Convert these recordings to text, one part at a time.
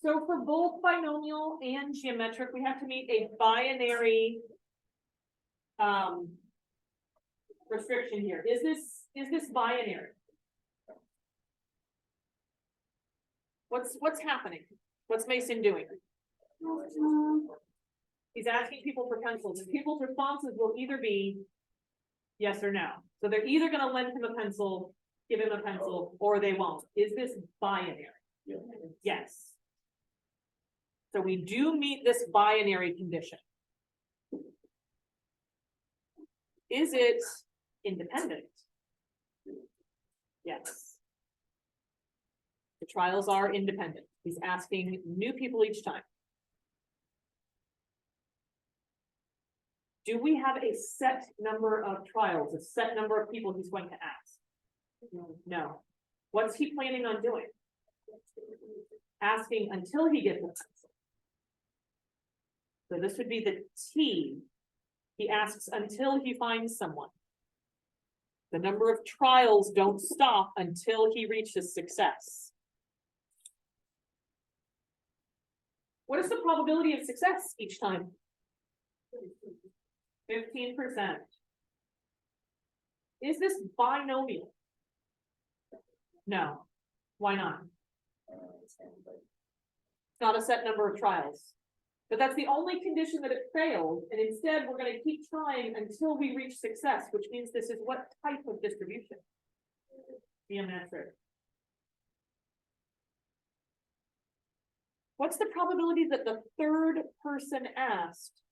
So for both binomial and geometric, we have to meet a binary restriction here. Is this binary? What's happening? What's Mason doing? He's asking people for pencils, and people's responses will either be yes or no. So they're either going to lend him a pencil, give him a pencil, or they won't. Is this binary? Yeah. Yes. So we do meet this binary condition. Is it independent? Yes. The trials are independent. He's asking new people each time. Do we have a set number of trials, a set number of people he's going to ask? No. What's he planning on doing? Asking until he gets a pencil. So this would be the T. He asks until he finds someone. The number of trials don't stop until he reaches success. What is the probability of success each time? 15%. Is this binomial? No. Why not? It's not a set number of trials. But that's the only condition that it failed, and instead we're going to keep trying until we reach success, which means this is what type of distribution? Geometric. What's the probability that the third person asked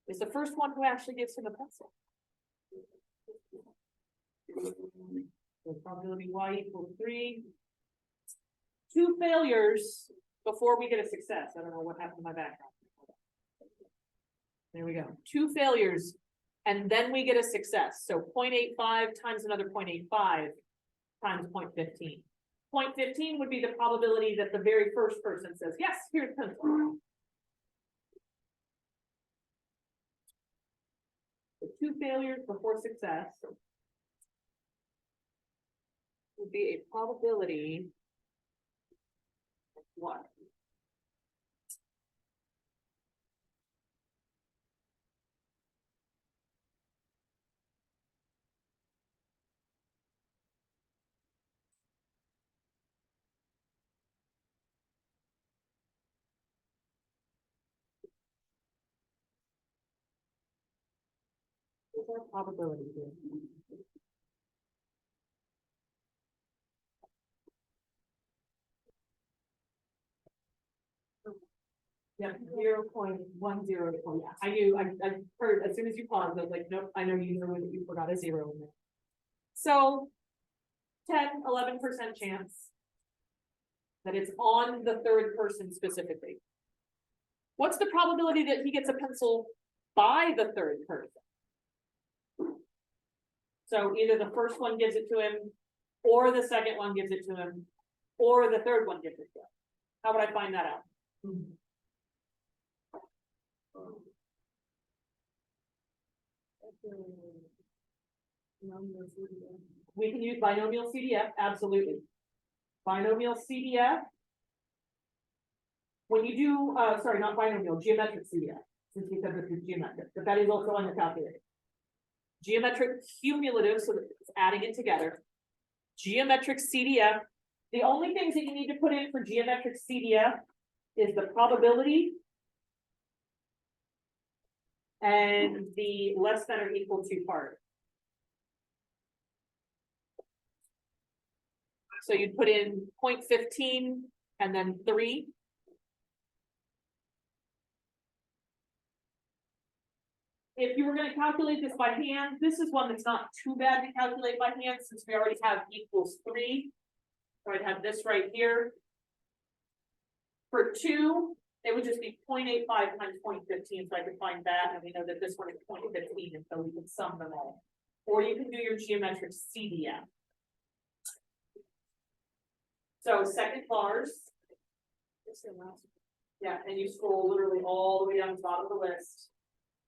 is the first one who actually gives him a pencil? So probability y equals 3. 2 failures before we get a success. I don't know what happened to my background. There we go. 2 failures, and then we get a success. So 0.85 times another 0.85 times 0.15. 0.15 would be the probability that the very first person says, yes, here's pencil. So 2 failures before success would be a probability of what? What's our probability here? Yeah, 0.10. Yeah, I knew. I heard as soon as you paused. I was like, nope. I know you knew that you forgot a 0 in there. So 10–11% chance that it's on the third person specifically. What's the probability that he gets a pencil by the third person? So either the first one gives it to him, or the second one gives it to him, or the third one gives it to him. How would I find that out? We can use binomial CDF, absolutely. Binomial CDF. When you do, sorry, not binomial, geometric CDF, since we said this is geometric, but that is also on the calculator. Geometric cumulative, so that it's adding it together. Geometric CDF. The only things that you need to put in for geometric CDF is the probability and the less than or equal to part. So you'd put in 0.15 and then 3. If you were going to calculate this by hand, this is one that's not too bad to calculate by hand since we already have equals 3. So I'd have this right here. For 2, it would just be 0.85 times 0.15, so I could find that, and we know that this one is 0.15, and so we can sum them all. Or you can do your geometric CDF. So second bars. Yeah, and you scroll literally all the way down to the bottom of the list.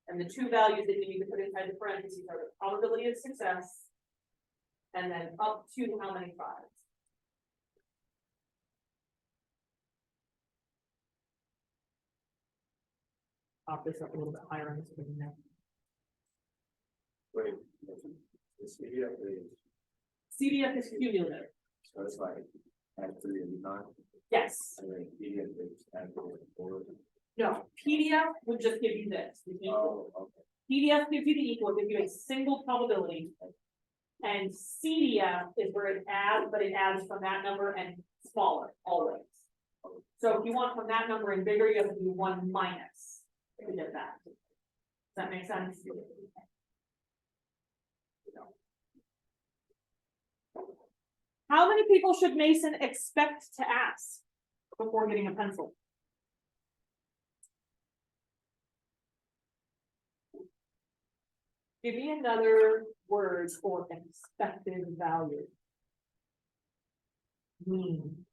And the 2 values that you need to put inside the parentheses are the probability of success, and then up to how many tries. pop this up a little bit higher on the screen now. Wait, the CDF is, CDF is cumulative. so it's like add 3 and 9, Yes. and then PDF is add 4. No, PDF would just give you this. The equal. Oh, okay. PDF gives you the equal, gives you a single probability. And CDF is where it adds, but it adds from that number and smaller always. So if you want from that number and bigger, you have to do 1 minus to get that. Does that make sense? How many people should Mason expect to ask before getting a pencil? Give me another word for expected value. Mean.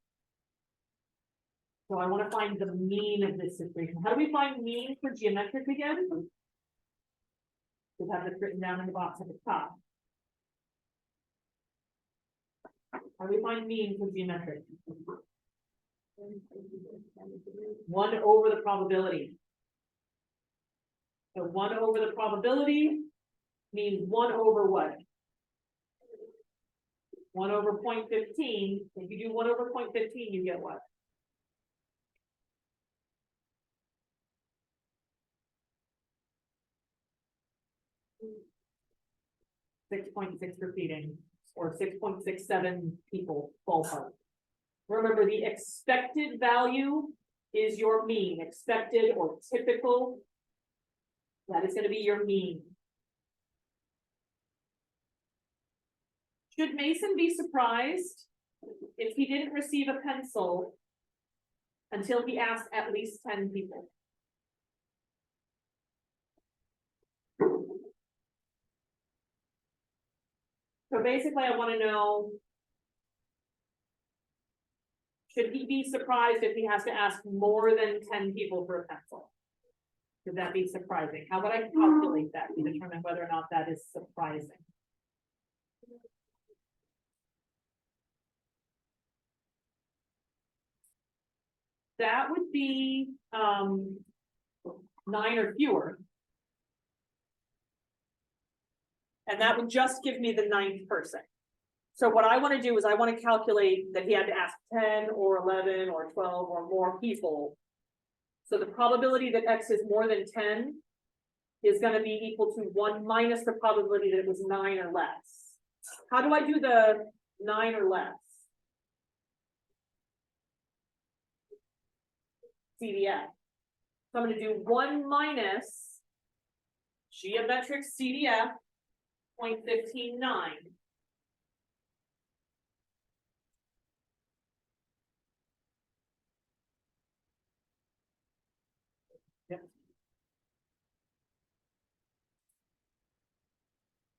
So I want to find the mean of this situation. How do we find mean for geometric again? We have this written down in the box at the top. How do we find mean for geometric? 1 over the probability. So 1 over the probability means 1 over what? 1 over 0.15. If you do 1 over 0.15, you get what? 6.6 repeating, or 6.67 people ballpark. Remember, the expected value is your mean, expected or typical. That is going to be your mean. Should Mason be surprised if he didn't receive a pencil until he asked at least 10 people? So basically, I want to know, should he be surprised if he has to ask more than 10 people for a pencil? Could that be surprising? How would I calculate that to determine whether or not that is surprising? That would be 9 or fewer. And that would just give me the 9th person. So what I want to do is I want to calculate that he had to ask 10 or 11 or 12 or more people. So the probability that X is more than 10 is going to be equal to 1 minus the probability that it was 9 or less. How do I do the 9 or less? CDF. So I'm going to do 1 minus geometric CDF 0.159. Yep.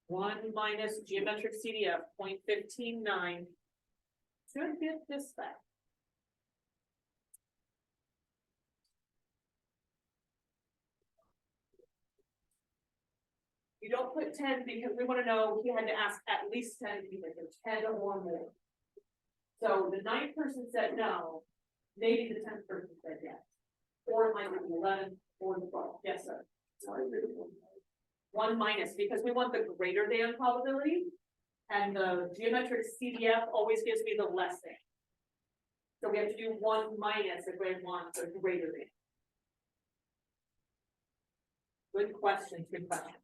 1 minus geometric CDF 0.159 should get this back. You don't put 10 because we want to know he had to ask at least 10 people, 10 or more. So the 9th person said no, maybe the 10th person said yes. Or it might be 11 or 12. Yes, sir. 1 minus, because we want the greater than probability, and the geometric CDF always gives me the less than. So we have to do 1 minus if we want the greater than. Good questions, good questions.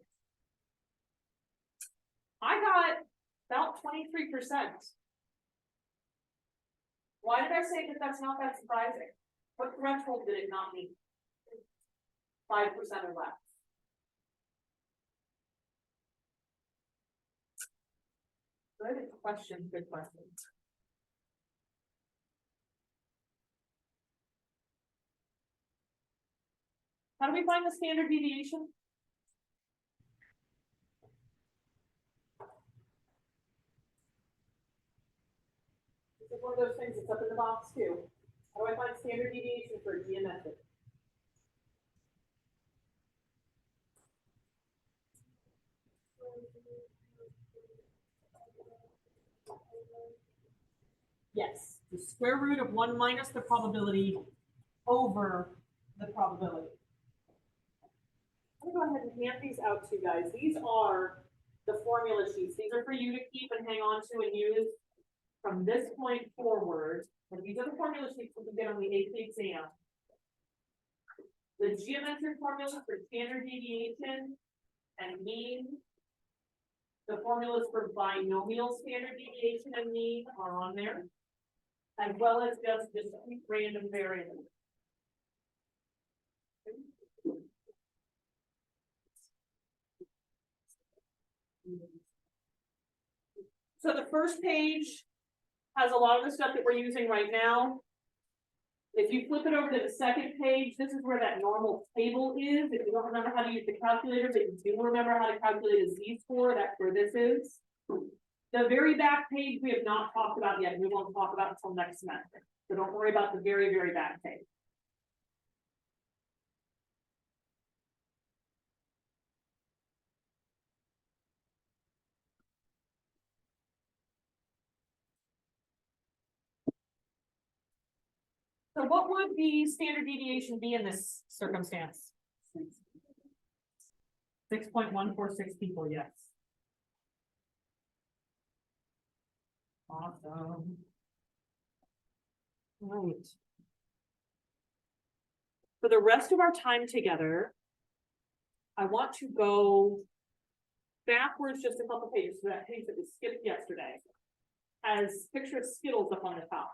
I got about 23%. Why did I say that that's not that surprising? What threshold did it not meet? 5% or less. Good question, good question. How do we find the standard deviation? This is one of those things that's up in the box too. How do I find standard deviation for geometric? Yes, the square root of 1 minus the probability over the probability. I'm gonna go ahead and hand these out to you guys. These are the formula sheets. These are for you to keep and hang on to and use from this point forward. And these are the formula sheets that you get on the AP exam. The geometric formulas for standard deviation and mean. The formulas for binomial standard deviation and mean are on there. As well as just discrete random variables. So the first page has a lot of the stuff that we're using right now. If you flip it over to the second page, this is where that normal table is. If you don't remember how to use the calculator, but you do remember how to calculate a z-score, that's where this is. The very back page we have not talked about yet, and we won't talk about until next semester. So don't worry about the very, very back page. So what would the standard deviation be in this circumstance? 6.146 people, yes. Awesome. Right. For the rest of our time together, I want to go backwards just a couple pages to that page that we skipped yesterday. Has picture of Skittles up on the top.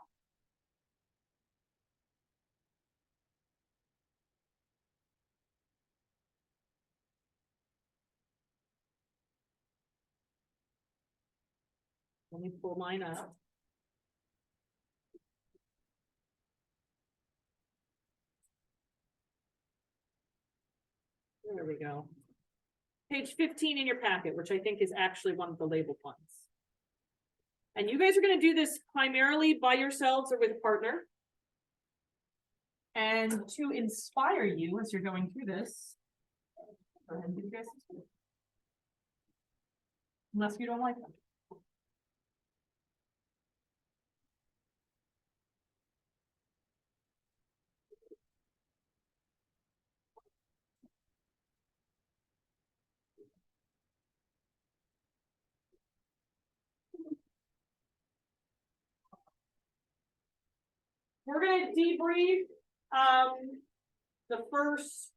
Let me pull mine up. There we go. Page 15 in your packet, which I think is actually one of the labeled ones. And you guys are going to do this primarily by yourselves or with a partner. And to inspire you as you're going through this, go ahead and give you guys some. Unless you don't like them. We're gonna debrief the first,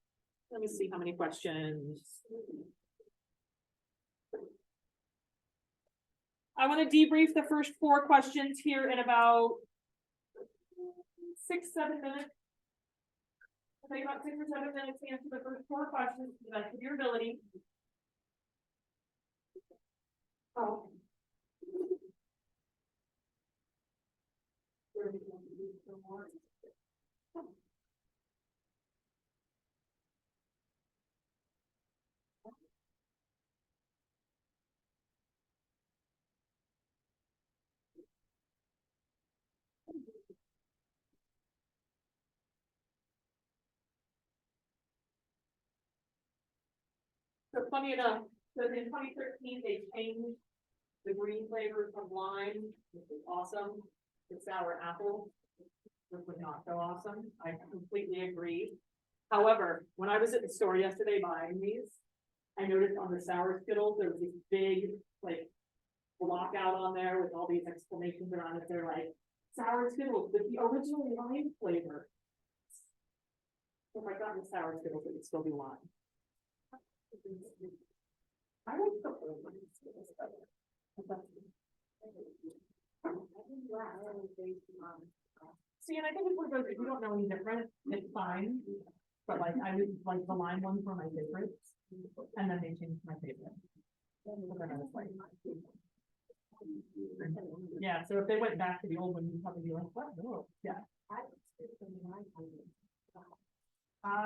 let me see how many questions. I want to debrief the first 4 questions here in about 6-7 minutes. I'll take about 6 or 7 minutes to answer the first 4 questions to the best of your ability. Oh. So funny enough, so in 2013, they changed the green flavor from lime, which is awesome, to sour apple, which was not so awesome. I completely agree. However, when I was at the store yesterday buying these, I noticed on the sour Skittles, there was this big, like, block out on there with all these exclamations around it. They're like, sour Skittles with the original lime flavor. If I got the sour Skittles, it would still be lime. I like the old ones. See, and I think it's one of those, if you don't know any different, it's fine. But like, I would like the lime ones were my favorites, and then they changed my favorite. Yeah, so if they went back to the old one, you'd probably be like, what? No, yeah.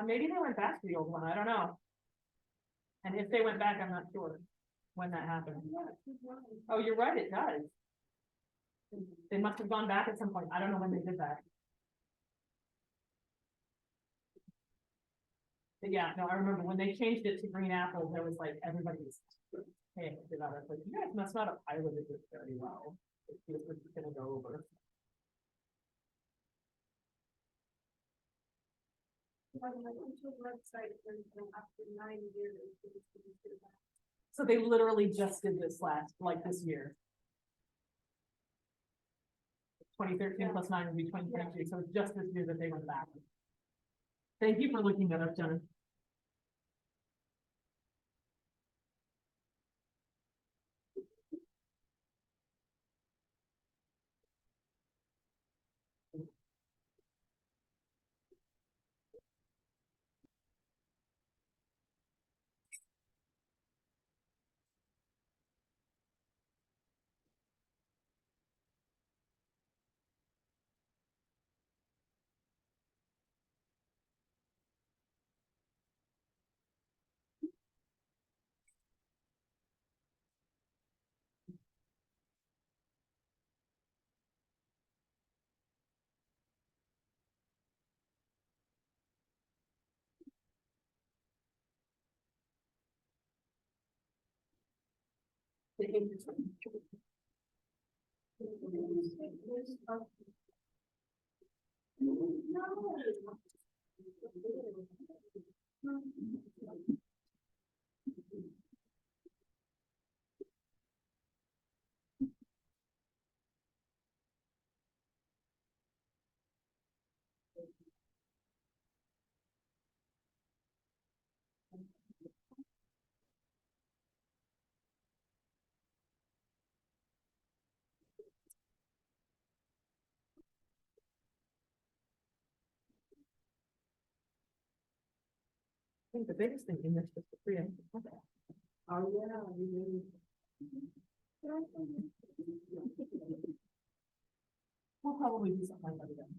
Maybe they went back to the old one, I don't know. And if they went back, I'm not sure when that happened. Oh, you're right, it does. They must have gone back at some point. I don't know when they did that. But yeah, no, I remember when they changed it to green apple, there was like, everybody was paying about it. Like, you guys must not have piloted this very well. This was gonna go over. So they literally just did this this year. 2013 plus 9 would be 2022, so it's just this year that they went back. Thank you for looking that up, Jenna. I think the biggest thing in this is the free. Oh, yeah. We'll probably do something like that again.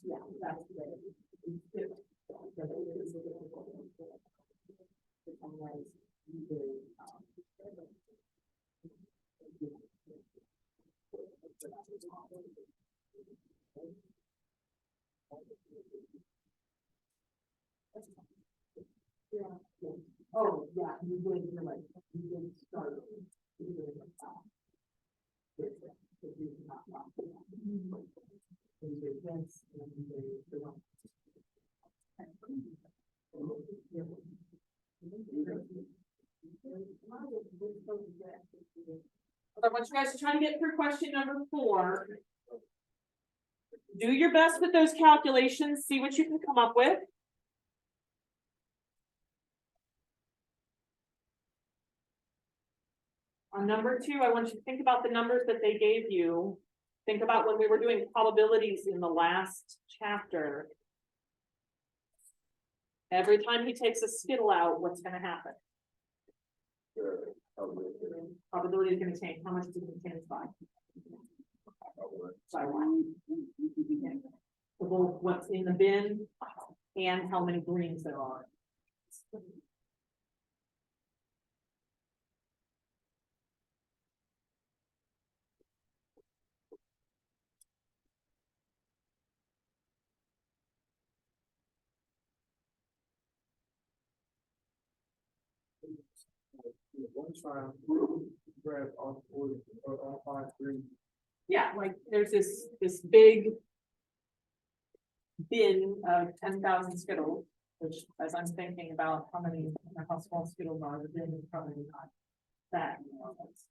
Yeah, that's good. Oh, yeah, you did, you're right. You did start. You did it like that. I want you guys to try to get through question number 4. Do your best with those calculations, see what you can come up with. On number 2, I want you to think about the numbers that they gave you. Think about when we were doing probabilities in the last chapter. Every time he takes a skittle out, what's going to happen? Probability is going to change. How much is it going to change by? By 1. For both what's in the bin and how many greens there are. One time, grab all 4 or all 5 greens. Yeah, like there's this big bin of 10,000 Skittles, which as I'm thinking about how small Skittles are, the bin is probably not that enormous.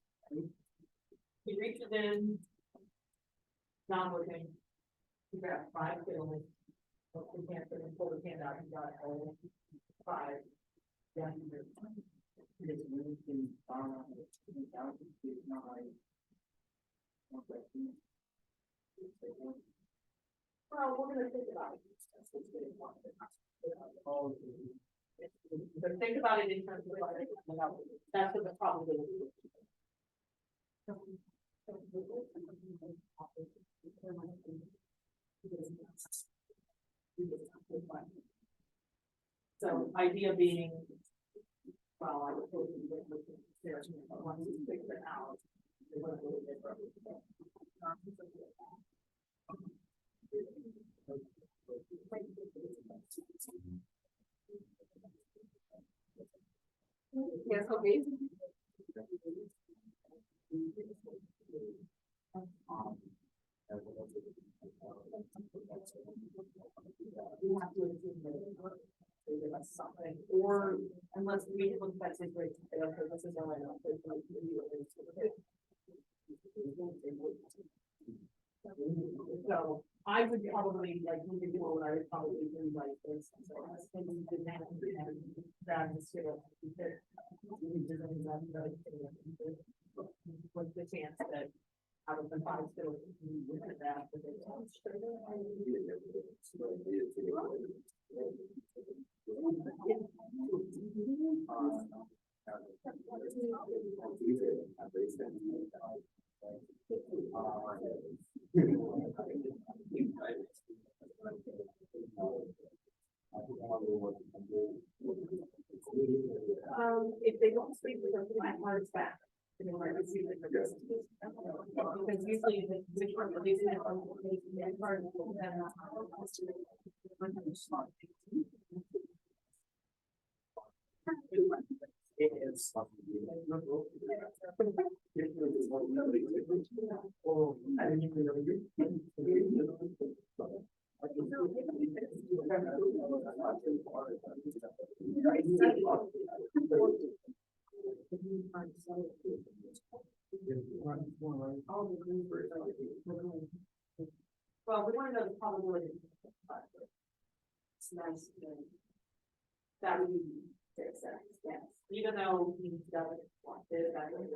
He reaches in, not looking, he grabs 5 Skittles, but we can't pull the can out, he got all 5. Yeah. Well, we're gonna think about it. But think about it in terms of that's what the probability is. So idea being, well, I would hope you would there, once you figure it out. okay. We have to assume that they give us something, or unless we look at this rate, okay, this is all I know. So I would probably like moving forward, I would probably do like this. So I was thinking the next and that is what's the chance that out of the five still look at that? If they don't sleep with them, my heart's back. Because usually the which one of these part it is. Well, we want to know the probability. It's nice. That would be yes. Even though he doesn't want it, that would be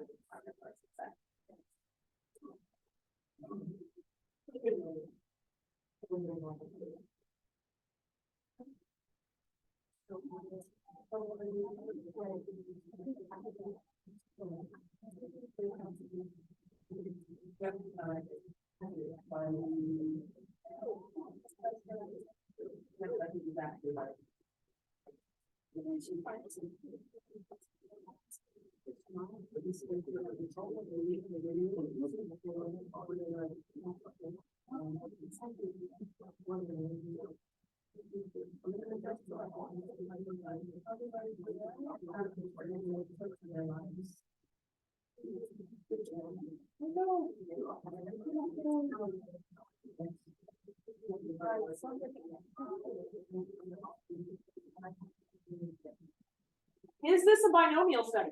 Is this a binomial setting?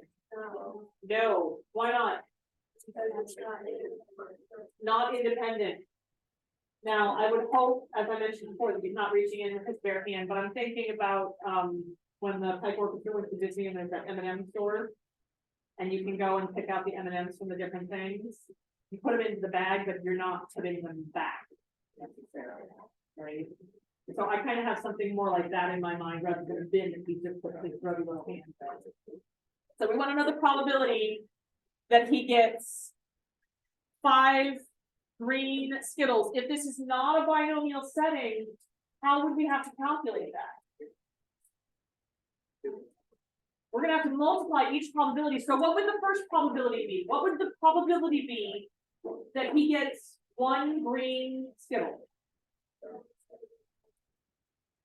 No. Why not? Not independent. Now, I would hope, as I mentioned before, that he's not reaching in with his bare hand, but I'm thinking about when the pipe orchestra went to Disney and there's that M&M store. And you can go and pick out the M&Ms from the different things. You put them into the bag, but you're not putting them back necessarily, right? So I kind of have something more like that in my mind rather than a bin that we just put his rubby little hands in. So we want to know the probability that he gets 5 green Skittles. If this is not a binomial setting, how would we have to calculate that? We're gonna have to multiply each probability. So what would the first probability be? What would the probability be that he gets 1 green Skittle?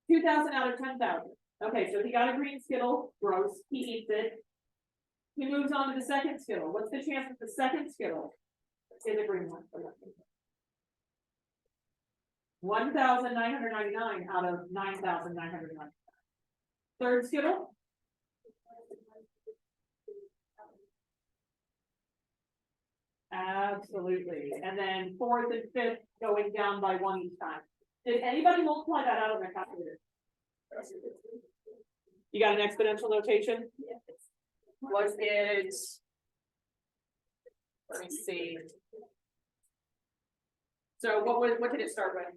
2,000 out of 10,000. Okay, so he got a green Skittle, gross, he eats it. He moves on to the second Skittle. What's the chance that the second Skittle is a green one? 1,999 out of 9,999. Third Skittle. Absolutely. And then fourth and fifth going down by 1 each time. Did anybody multiply that out on their calculator? You got an exponential notation? Yes. Was it? Let me see. So what did it start with?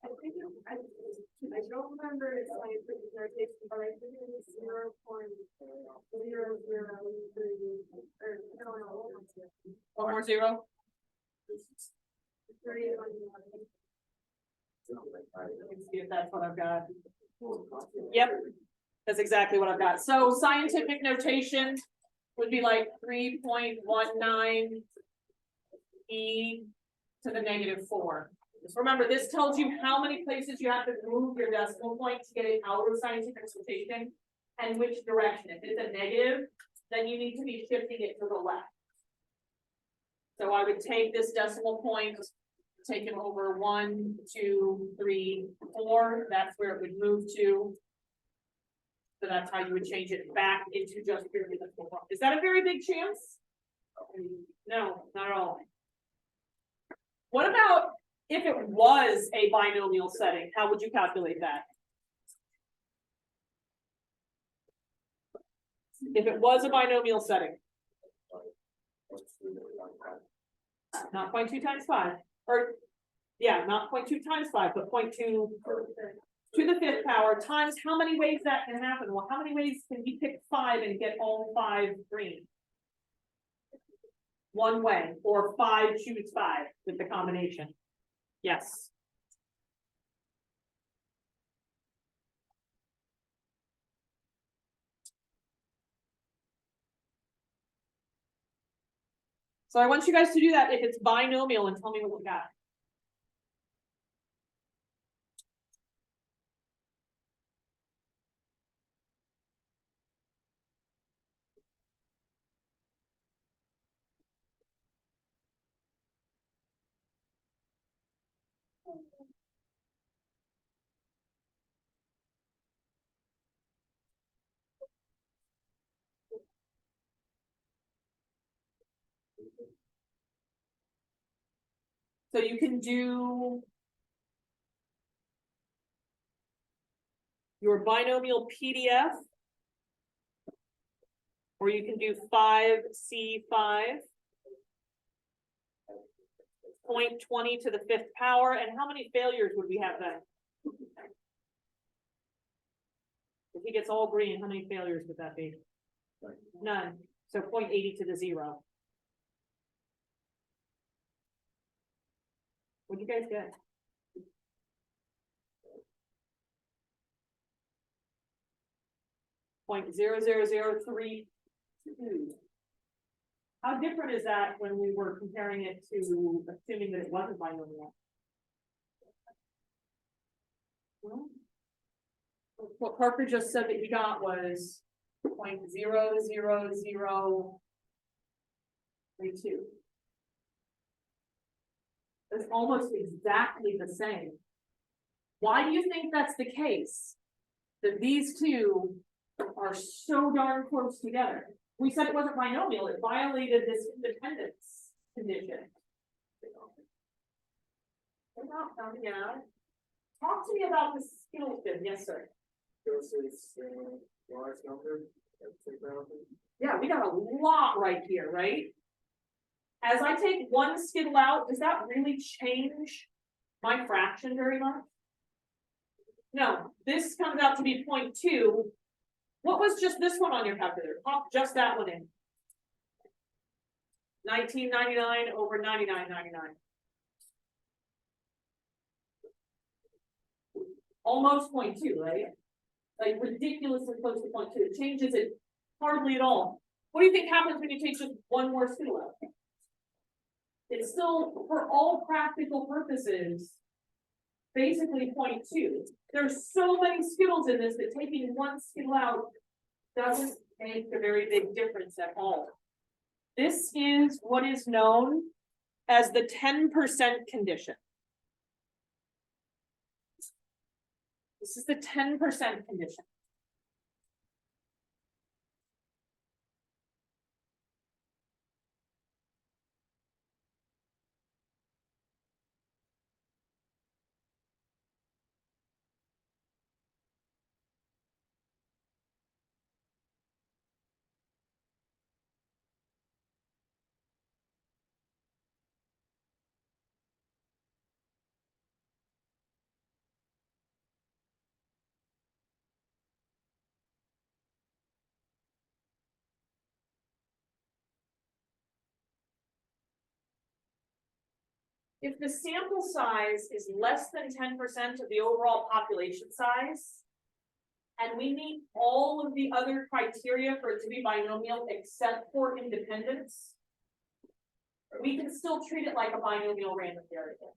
I don't remember its scientific notation, but I think it was 0.003 or no. One more zero. Let's see if that's what I've got. Yep, that's exactly what I've got. So scientific notation would be like 3.19 e to the -4. Just remember, this tells you how many places you have to move your decimal point to get it out of scientific notation. and which direction. If it's a negative, then you need to be shifting it to the left. So I would take this decimal point, take it over 1, 2, 3, 4, that's where it would move to. So that's how you would change it back into just purely the decimal point. Is that a very big chance? No, not at all. What about if it was a binomial setting? How would you calculate that? If it was a binomial setting, not 0.2 times 5, or yeah, not 0.2 times 5, but 0.2 to the 5th power times how many ways that can happen? Well, how many ways can you pick 5 and get all 5 green? One way, or 5 choose 5 with the combination. Yes. So I want you guys to do that if it's binomial and tell me what we got. So you can do your binomial PDF, or you can do 5C5, 0.20 to the 5th power, and how many failures would we have then? If he gets all green, how many failures would that be? None. So 0.80 to the 0. What'd you guys get? .00032. How different is that when we were comparing it to assuming that it wasn't binomial? Well, what Parker just said that he got was 0.00032. It's almost exactly the same. Why do you think that's the case? That these two are so darn close together. We said it wasn't binomial, it violated this independence condition. Yeah. Talk to me about the skill fit. Yes, sir. This is large number. Yeah, we got a lot right here, right? As I take one skittle out, does that really change my fraction very much? No, this comes out to be 0.2. What was just this one on your calculator? Pop just that one in. 1999 over 99.99. Almost 0.2, right? Like ridiculously close to 0.2. It changes it hardly at all. What do you think happens when you take just one more skittle out? It's still, for all practical purposes, basically 0.2. There's so many skittles in this that taking one skittle out doesn't make a very big difference at all. This is what is known as the 10% condition. This is the 10% condition. If the sample size is less than 10% of the overall population size, and we meet all of the other criteria for it to be binomial except for independence, we can still treat it like a binomial random variable.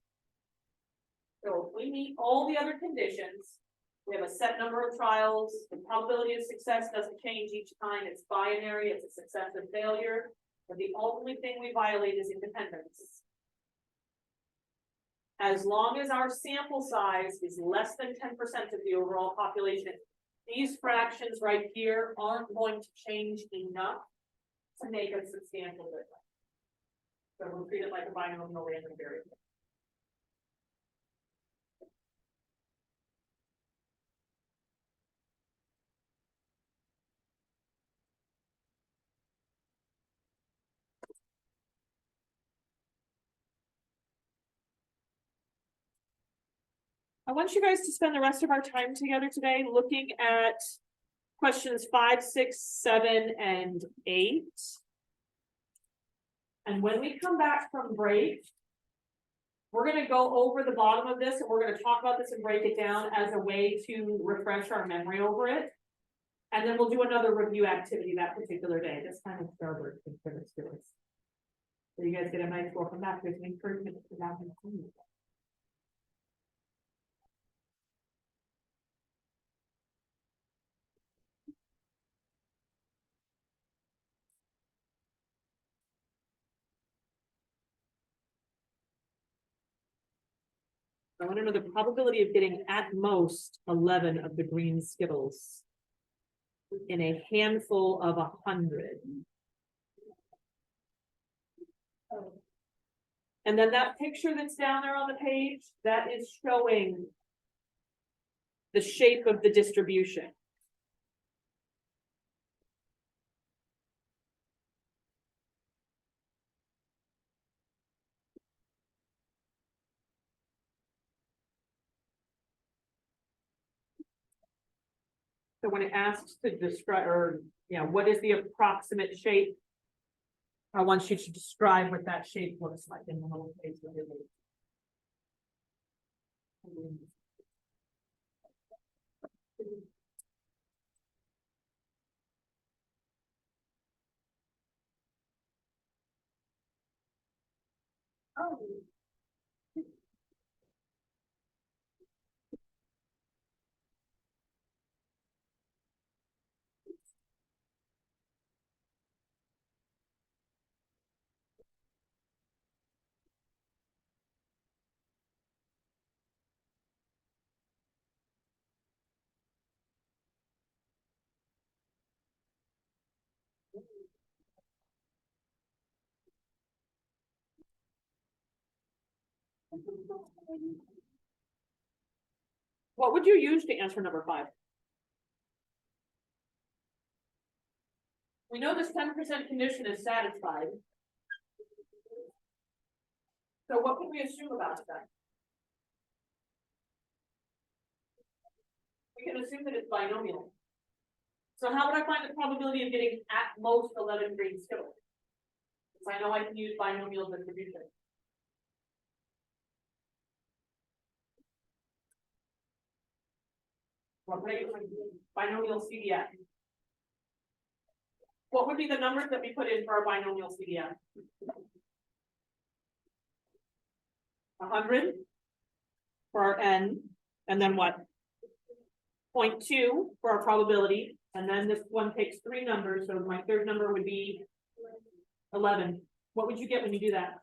So if we meet all the other conditions, We have a set number of trials, the probability of success doesn't change each time, it's binary, it's a success or failure. But the only thing we violate is independence. As long as our sample size is less than 10% of the overall population, these fractions right here aren't going to change enough to make a substantial difference. So we'll treat it like a binomial random variable. I want you guys to spend the rest of our time together today looking at questions 5, 6, 7, and 8. And when we come back from break, we're going to go over the bottom of this and we're going to talk about this and break it down as a way to refresh our memory over it. And then we'll do another review activity that particular day. That's kind of Starboard for the students. So you guys get a nice welcome back. There's an encouragement to that. I want to know the probability of getting at most 11 of the green Skittles in a handful of 100. And then that picture that's down there on the page, that is showing the shape of the distribution. So when it asks to describe, or what is the approximate shape? I want you to describe what that shape looks like in the little page. Oh. What would you use to answer number 5? We know this 10% condition is satisfied. So what can we assume about that? We can assume that it's binomial. So how would I find the probability of getting at most 11 green Skittles? Because I know I can use binomial distribution. What would I use? Binomial CDF. What would be the numbers that we put in for our binomial CDF? 100 for our n, and then what? 0.2 for our probability, and then this one takes 3 numbers, so my third number would be 11. What would you get when you do that?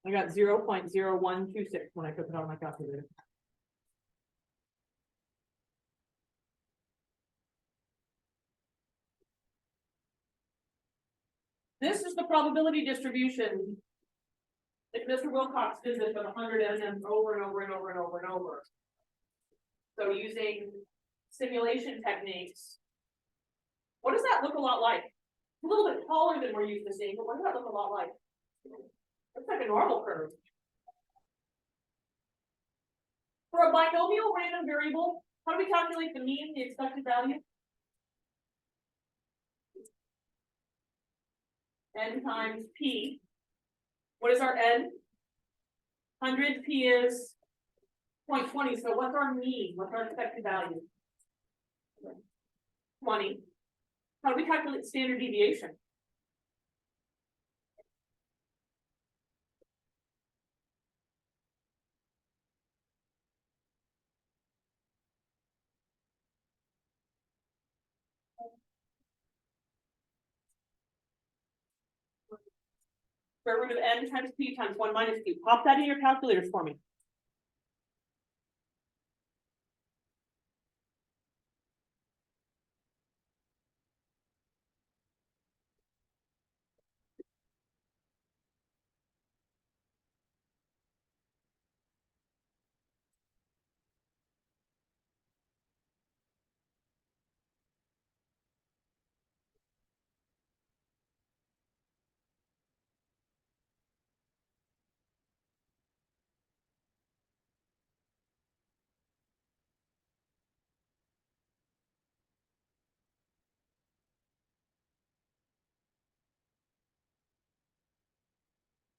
I got 0.0126 when I took it out of my calculator. This is the probability distribution. If Mr. Wilcox did this with 100 and over and over and over and over and over. So using simulation techniques, what does that look a lot like? It's a little bit taller than we're used to seeing, but what does that look a lot like? It's like a normal curve. For a binomial random variable, how do we calculate the mean, the expected value? N times P. What is our N? 100 P is 0.20, so what's our mean? What's our expected value? 20. How do we calculate standard deviation? Square root of n times p times 1 minus q. Pop that in your calculators for me.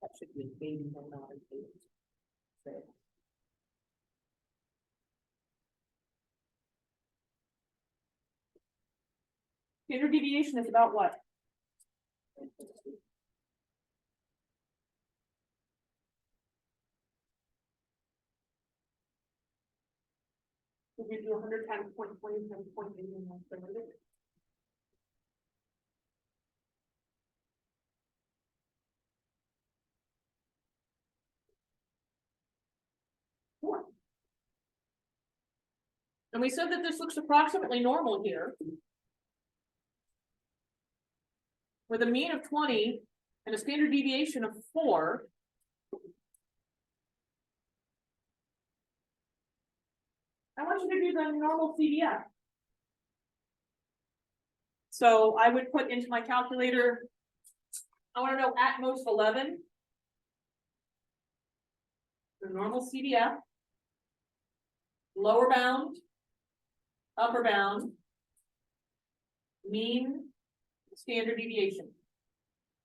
That should be a baby, but not a baby. Okay. Standard deviation is about what? If we do 100 times 0.20 times 0.80, and we said that this looks approximately normal here. With a mean of 20 and a standard deviation of 4. I want you to do the normal CDF. So I would put into my calculator, I want to know at most 11. The normal CDF. Lower bound. Upper bound. Mean. Standard deviation.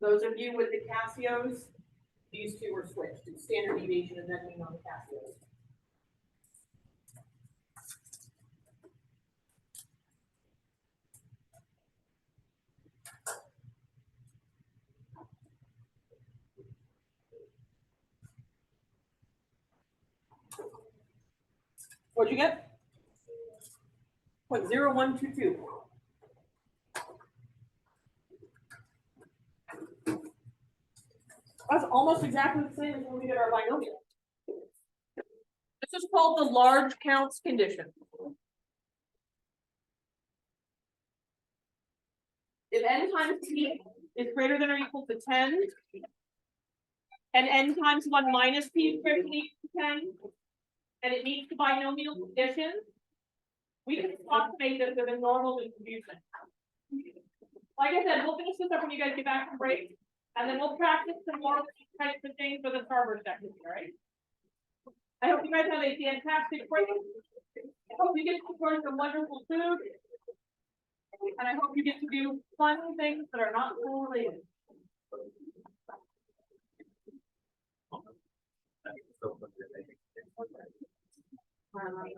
Those of you with the Casios, these two were switched. It's standard deviation and then mean on the Casios. What'd you get? 0.0122. That's almost exactly the same as when we did our binomial. This is called the large counts condition. If n times p is greater than or equal to 10, and n times 1 minus p is greater than or equal to 10, and it meets the binomial condition, we can approximate this with a normal distribution. Like I said, we'll finish this up when you guys get back from break, and then we'll practice some more types of things for the starboard section, all right? I hope you guys have a fantastic break. I hope you get to enjoy some wonderful food. And I hope you get to do fun things that are not school related.